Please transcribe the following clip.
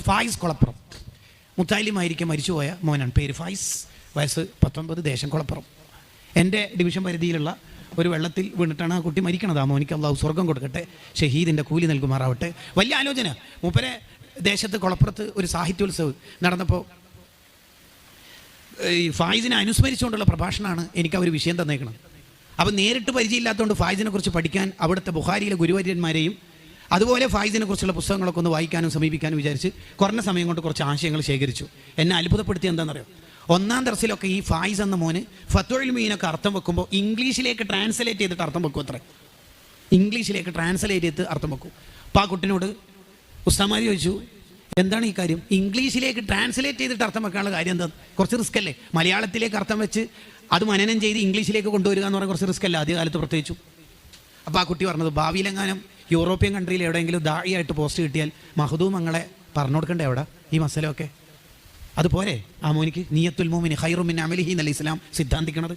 ഫായിസ് കുളപ്പുറം. മുത്താലിമായിരിക്കും മരിച്ചുപോയ മോനാണ്. പേര് ഫായിസ്, വയസ്സ് 19, ദേശം കുളപ്പുറം. എൻ്റെ ഡിവിഷൻ പരിധിയിലുള്ള ഒരു വെള്ളത്തിൽ വീണിട്ടാണ് ആ കുട്ടി മരിക്കണത്. ആ മോനിക്ക് അള്ളാഹു സ്വർഗം കൊടുക്കട്ടെ, ഷഹീദിൻ്റെ കൂലി നൽകുമാറാവട്ടെ. വലിയ ആലോചന. മൂപ്പരെ ദേശത്ത് കുളപ്പുറത്ത് ഒരു സാഹിത്യോത്സവ് നടന്നപ്പോൾ ഈ ഫായിസിനെ അനുസ്മരിച്ചുകൊണ്ടുള്ള പ്രഭാഷണമാണ് എനിക്ക് അവർ വിഷയം തന്നേക്കണം. അപ്പോൾ നേരിട്ട് പരിചയമില്ലാത്തതുകൊണ്ട് ഫായിസിനെ കുറിച്ച് പഠിക്കാൻ അവിടുത്തെ ബുഖാരിയിലെ ഗുരുവര്യന്മാരെയും അതുപോലെ ഫായിസിനെ കുറിച്ചുള്ള പുസ്തകങ്ങളൊക്കെ ഒന്ന് വായിക്കാനും സമീപിക്കാനും വിചാരിച്ച് കുറഞ്ഞ സമയം കൊണ്ട് കുറച്ച് ആശയങ്ങൾ ശേഖരിച്ചു. എന്നെ അത്ഭുതപ്പെടുത്തി എന്താണെന്നറിയോ, 1ാം ദർസിലൊക്കെ ഈ ഫായിസ് എന്ന മോന് ഫത്വൽ മീനൊക്കെ അർത്ഥം വെക്കുമ്പോൾ ഇംഗ്ലീഷിലേക്ക് ട്രാൻസ്ലേറ്റ് ചെയ്തിട്ട് അർത്ഥം വെക്കും. അത്ര ഇംഗ്ലീഷിലേക്ക് ട്രാൻസ്ലേറ്റ് ചെയ്ത് അർത്ഥം വെക്കും. അപ്പോൾ ആ കുട്ടിനോട് ഉസ്താമാർ ചോദിച്ചു, എന്താണ് ഈ കാര്യം, ഇംഗ്ലീഷിലേക്ക് ട്രാൻസ്ലേറ്റ് ചെയ്തിട്ട് അർത്ഥം വെക്കാനുള്ള കാര്യം എന്താ? കുറച്ച് റിസ്ക് അല്ലേ? മലയാളത്തിലേക്ക് അർത്ഥം വെച്ച് അത് മനനം ചെയ്ത് ഇംഗ്ലീഷിലേക്ക് കൊണ്ടുവരിക എന്ന് പറഞ്ഞാൽ കുറച്ച് റിസ്ക് അല്ല ആദ്യകാലത്ത് പ്രത്യേകിച്ചു. അപ്പോൾ ആ കുട്ടി പറഞ്ഞത്, ഭാവിയിലെങ്ങാനും യൂറോപ്യൻ കൺട്രിയിൽ എവിടെയെങ്കിലും ദാഇയായിട്ട് പോസ്റ്റ് കിട്ടിയാൽ മഹദൂമങ്ങളെ പറഞ്ഞു കൊടുക്കണ്ടേ അവിടെ ഈ മസലൊക്കെ? അതുപോലെ ആ മോനിക്ക് നിയ്യത്തുൽ മുഅ്മിനി ഖൈറും മിൻ അമലിഹി എന്നല്ല ഇസ്ലാം സിദ്ധാന്തിക്കണത്.